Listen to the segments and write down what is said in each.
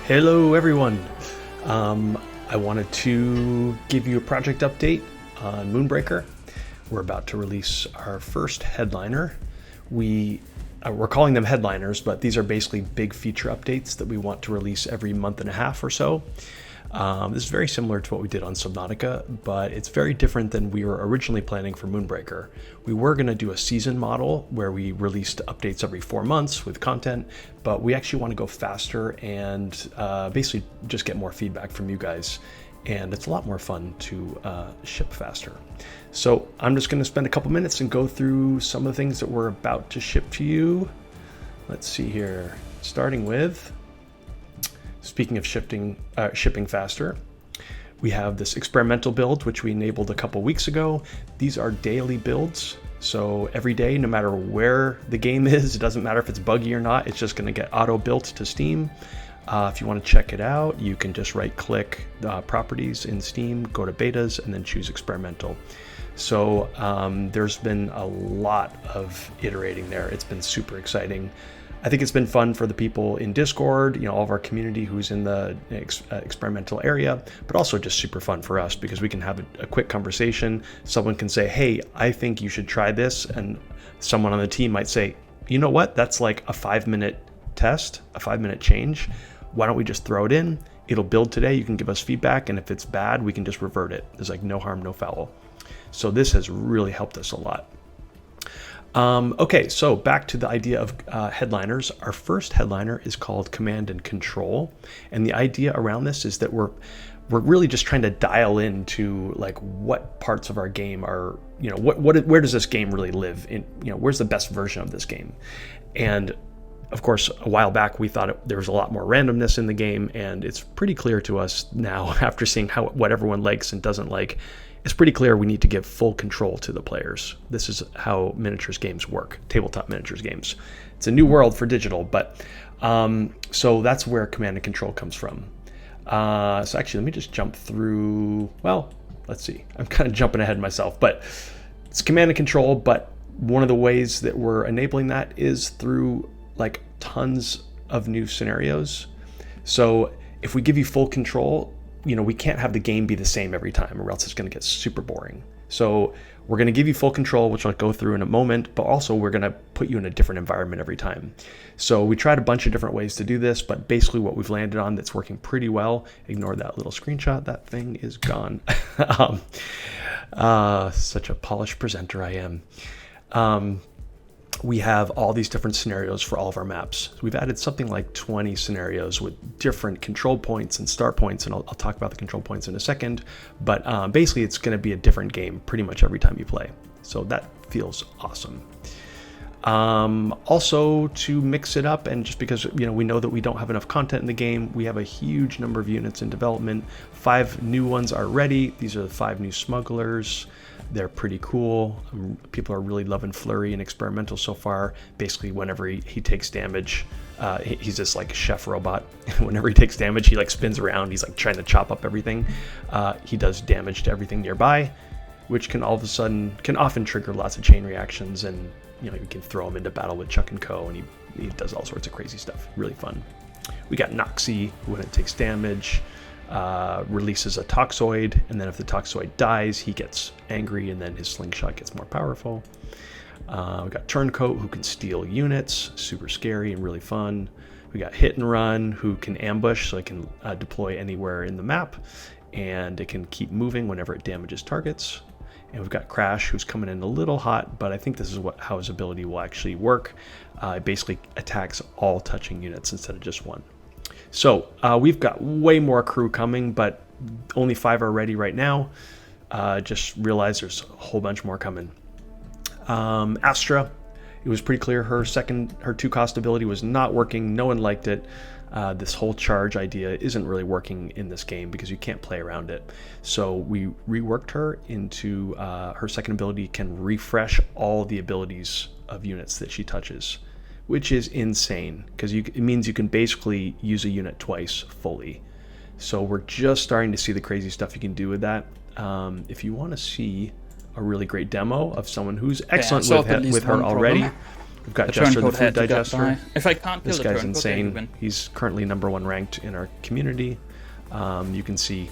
Hello, everyone. I wanted to give you a project update on Moonbreaker. We're about to release our first headliner. We're calling them headliners, but these are basically big feature updates that we want to release every month and a half or so. This is very similar to what we did on Subnautica, but it's very different than we were originally planning for Moonbreaker. We were going to do a season model where we released updates every 4 months with content, but we actually want to go faster and basically just get more feedback from you guys. And it's a lot more fun to ship faster. So I'm just going to spend a couple minutes and go through some of the things that we're about to ship to you. Let's see here, starting with, speaking of shipping faster, we have this experimental build, which we enabled a couple weeks ago. These are daily builds. So every day, no matter where the game is, it doesn't matter if it's buggy or not, it's just going to get auto built to Steam. If you want to check it out, you can just right click properties in Steam, go to betas, and then choose experimental. So there's been a lot of iterating there. It's been super exciting. I think it's been fun for the people in Discord, all of our community who's in the experimental area, but also just super fun for us because we can have a quick conversation. Someone can say, hey, I think you should try this. And someone on the team might say, you know what? That's like a 5-minute test, a 5-minute change. Why don't we just throw it in? It'll build today. You can give us feedback. And if it's bad, we can just revert it. There's like no harm, no foul. So this has really helped us a lot. Okay, so back to the idea of headliners. Our first headliner is called Command and Control. And the idea around this is that we're really just trying to dial into like what parts of our game are, where does this game really live in, where's the best version of this game? And of course, a while back, we thought there was a lot more randomness in the game, and it's pretty clear to us now after seeing what everyone likes and doesn't like. It's pretty clear we need to give full control to the players. This is how miniatures games work, tabletop miniatures games. It's a new world for digital, but so that's where Command and Control comes from. So actually, let me just jump through. Well, let's see. I'm kind of jumping ahead myself, but it's Command and Control. But one of the ways that we're enabling that is through like tons of new scenarios. So if we give you full control, we can't have the game be the same every time or else it's going to get super boring. So we're going to give you full control, which I'll go through in a moment, but also we're going to put you in a different environment every time. So we tried a bunch of different ways to do this, but basically what we've landed on that's working pretty well, ignore that little screenshot, that thing is gone. Such a polished presenter I am. We have all these different scenarios for all of our maps. So we've added something like 20 scenarios with different control points and start points, and I'll talk about the control points in a second. But basically, it's going to be a different game pretty much every time you play. So that feels awesome. Also, to mix it up, and just because we know that we don't have enough content in the game, we have a huge number of units in development. 5 new ones are ready. These are the 5 new smugglers. They're pretty cool. People are really loving Flurry and Experimental so far. Basically, whenever he takes damage, he's this like chef robot. Whenever he takes damage, he like spins around. He's like trying to chop up everything. He does damage to everything nearby, which can often trigger lots of chain reactions. And you can throw him into battle with Chuck and Co. And he does all sorts of crazy stuff. Really fun. We got Noxie, who when it takes damage, releases a toxoid, and then if the toxoid dies, he gets angry, and then his slingshot gets more powerful. We got Turncoat, who can steal units, super scary and really fun. We got Hit and Run, who can ambush, so it can deploy anywhere in the map, and it can keep moving whenever it damages targets. And we've got Crash, who's coming in a little hot, but I think this is how his ability will actually work. It basically attacks all touching units instead of just one. So we've got way more crew coming, but only 5 are ready right now. Just realized there's a whole bunch more coming. Astra, it was pretty clear her 2-cost ability was not working. No one liked it. This whole charge idea isn't really working in this game because you can't play around it. So we reworked her into her second ability can refresh all the abilities of units that she touches, which is insane because it means you can basically use a unit twice fully. So we're just starting to see the crazy stuff you can do with that. If you want to see a really great demo of someone who's excellent with her already, We've got The Jester the turncoat Food had to get Digester. by. If I can't kill This the guy's turncoat, insane. win. He's currently #1 ranked in our community. You can see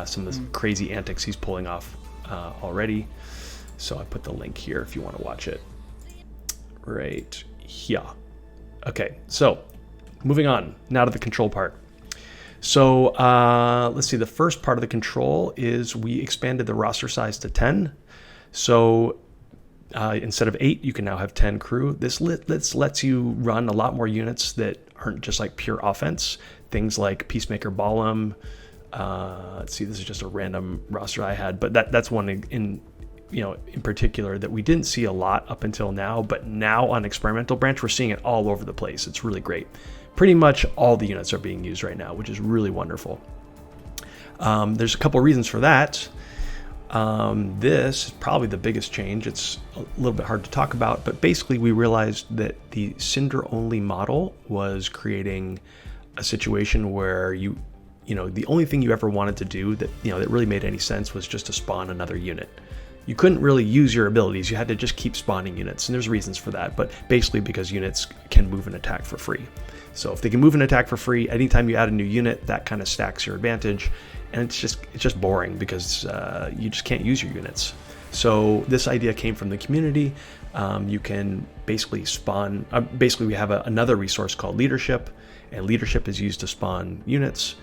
some of the crazy antics he's pulling off already. So I put the link here if you want to watch it. Right here. Okay, so moving on now to the control part. So let's see, the first part of the control is we expanded the roster size to 10. So instead of 8, you can now have 10 crew. This lets you run a lot more units that aren't just like pure offense. Things like Peacemaker Golem. Let's see, this is just a random roster I had, but that's one in particular that we didn't see a lot up until now, but now on Experimental Branch, we're seeing it all over the place. It's really great. Pretty much all the units are being used right now, which is really wonderful. There's a couple reasons for that. This is probably the biggest change. It's a little bit hard to talk about, but basically we realized that the Cinder only model was creating a situation where the only thing you ever wanted to do that really made any sense was just to spawn another unit. You couldn't really use your abilities. You had to just keep spawning units, and there's reasons for that, but basically because units can move and attack for free. So if they can move and attack for free, anytime you add a new unit, that kind of stacks your advantage, and it's just boring because you just can't use your units. So this idea came from the community. You can basically spawn. Basically, we have another resource called Leadership, and Leadership is used to spawn units,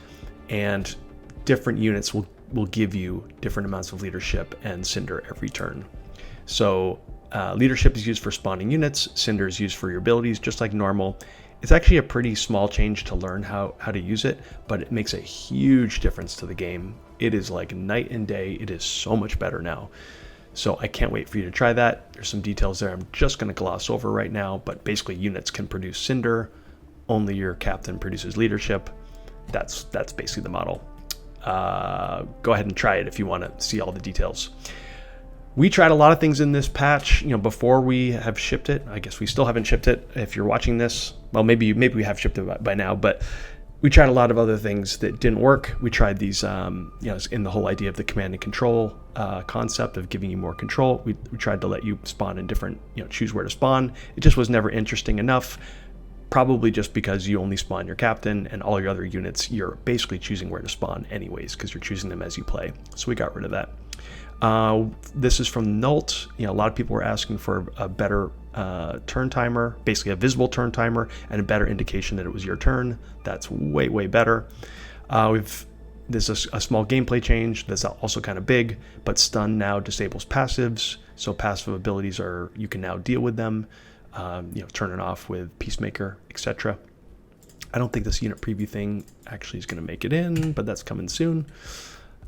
and different units will give you different amounts of leadership and Cinder every turn. So leadership is used for spawning units, Cinder is used for your abilities, just like normal. It's actually a pretty small change to learn how to use it, but it makes a huge difference to the game. It is like night and day. It is so much better now. So I can't wait for you to try that. There's some details there I'm just going to gloss over right now, but basically units can produce Cinder. Only your captain produces leadership. That's basically the model. Go ahead and try it if you want to see all the details. We tried a lot of things in this patch, before we have shipped it. I guess we still haven't shipped it. If you're watching this, well, maybe we have shipped it by now, but we tried a lot of other things that didn't work. We tried these, in the whole idea of the command and control concept of giving you more control. We tried to let you spawn in different, choose where to spawn. It just was never interesting enough. Probably just because you only spawn your captain and all your other units, you're basically choosing where to spawn anyways because you're choosing them as you play. So we got rid of that. This is from Nult. A lot of people were asking for a better turn timer, basically a visible turn timer and a better indication that it was your turn. That's way, way better. This is a small gameplay change that's also kind of big, but stun now disables passives. So passive abilities you can now deal with them. Turn it off with Peacemaker, etc. I don't think this unit preview thing actually is going to make it in, but that's coming soon.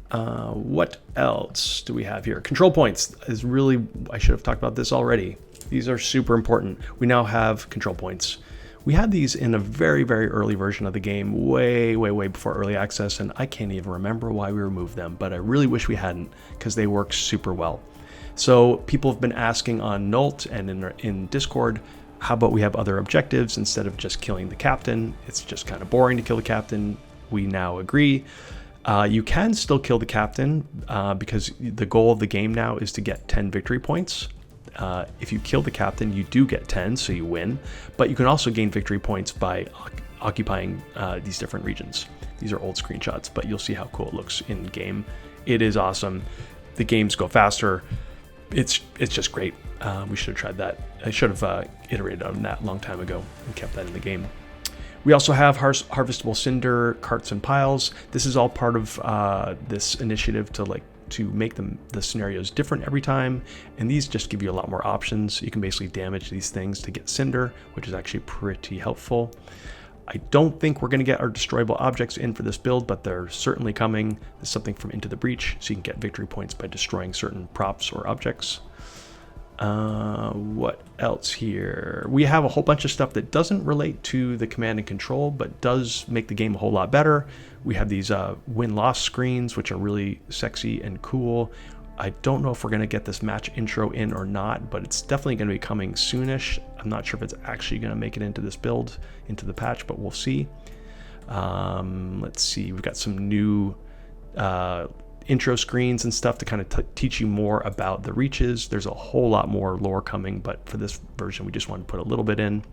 What else do we have here? Control points is really, I should have talked about this already. These are super important. We now have control points. We had these in a very, very early version of the game, way, way, way before early access, and I can't even remember why we removed them, but I really wish we hadn't because they work super well. So people have been asking on Nult and in Discord, how about we have other objectives instead of just killing the captain? It's just kind of boring to kill the captain. We now agree. You can still kill the captain because the goal of the game now is to get 10 victory points. If you kill the captain, you do get 10, so you win. But you can also gain victory points by occupying these different regions. These are old screenshots, but you'll see how cool it looks in game. It is awesome. The games go faster. It's just great. We should have tried that. I should have iterated on that a long time ago and kept that in the game. We also have harvestable cinder carts and piles. This is all part of this initiative to make the scenarios different every time, and these just give you a lot more options. You can basically damage these things to get cinder, which is actually pretty helpful. I don't think we're going to get our destroyable objects in for this build, but they're certainly coming. There's something from Into the Breach, so you can get victory points by destroying certain props or objects. What else here? We have a whole bunch of stuff that doesn't relate to the command and control, but does make the game a whole lot better. We have these win-loss screens, which are really sexy and cool. I don't know if we're going to get this match intro in or not, but it's definitely going to be coming soonish. I'm not sure if it's actually going to make it into this build, into the patch, but we'll see. Let's see. We've got some new intro screens and stuff to kind of teach you more about the reaches. There's a whole lot more lore coming, but for this version, we just wanted to put a little bit in.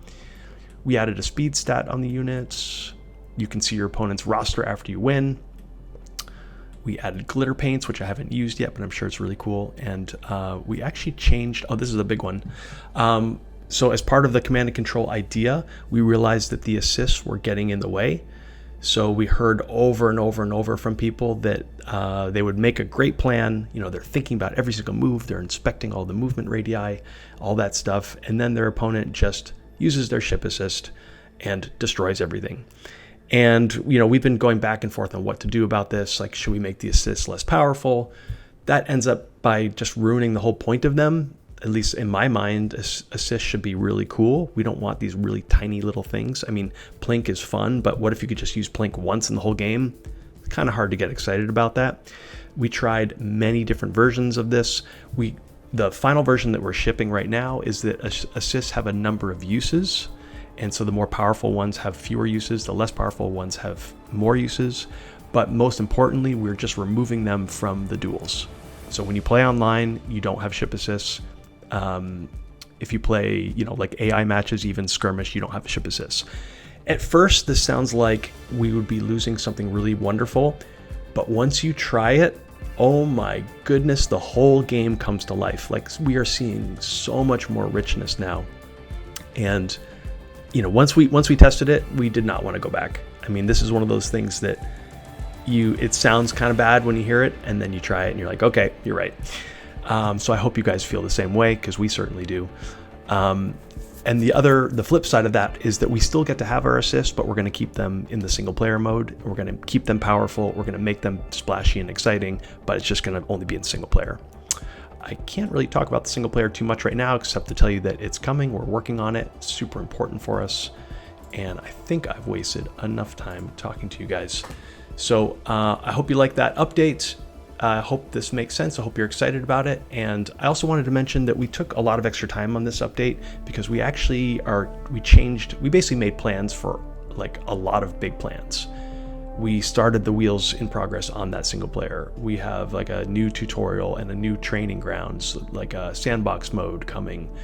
We added a speed stat on the units. You can see your opponent's roster after you win. We added glitter paints, which I haven't used yet, but I'm sure it's really cool. And we actually changed, this is a big one. So as part of the command and control idea, we realized that the assists were getting in the way. So we heard over and over and over from people that they would make a great plan. They're thinking about every single move. They're inspecting all the movement radii, all that stuff. And then their opponent just uses their ship assist and destroys everything. And, we've been going back and forth on what to do about this. Like, should we make the assists less powerful? That ends up by just ruining the whole point of them. At least in my mind, assists should be really cool. We don't want these really tiny little things. I mean, Plink is fun, but what if you could just use Plink once in the whole game? It's kind of hard to get excited about that. We tried many different versions of this. The final version that we're shipping right now is that assists have a number of uses. And so the more powerful ones have fewer uses, the less powerful ones have more uses. But most importantly, we're just removing them from the duels. So when you play online, you don't have ship assists. If you play, like AI matches, even skirmish, you don't have ship assists. At first, this sounds like we would be losing something really wonderful. But once you try it, oh my goodness, the whole game comes to life. Like, we are seeing so much more richness now. And once we tested it, we did not want to go back. I mean, this is one of those things that it sounds kind of bad when you hear it, and then you try it and you're like, okay, you're right. So I hope you guys feel the same way, because we certainly do. And the flip side of that is that we still get to have our assists, but we're going to keep them in the single player mode. We're going to keep them powerful. We're going to make them splashy and exciting, but it's just going to only be in single player. I can't really talk about the single player too much right now, except to tell you that it's coming. We're working on it. It's super important for us. And I think I've wasted enough time talking to you guys. So I hope you like that update. I hope this makes sense. I hope you're excited about it. And I also wanted to mention that we took a lot of extra time on this update because we basically made plans for like a lot of big plans. We started the wheels in progress on that single player. We have like a new tutorial and a new training grounds, like a sandbox mode coming.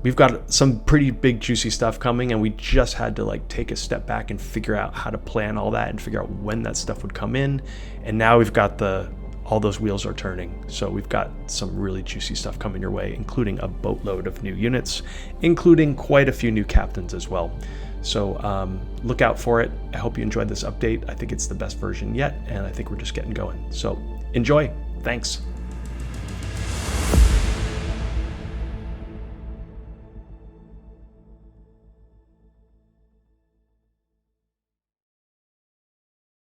We've got some pretty big juicy stuff coming, and we just had to like take a step back and figure out how to plan all that and figure out when that stuff would come in. And now we've got all those wheels are turning. So we've got some really juicy stuff coming your way, including a boatload of new units, including quite a few new captains as well. So look out for it. I hope you enjoyed this update. I think it's the best version yet, and I think we're just getting going. So enjoy. Thanks.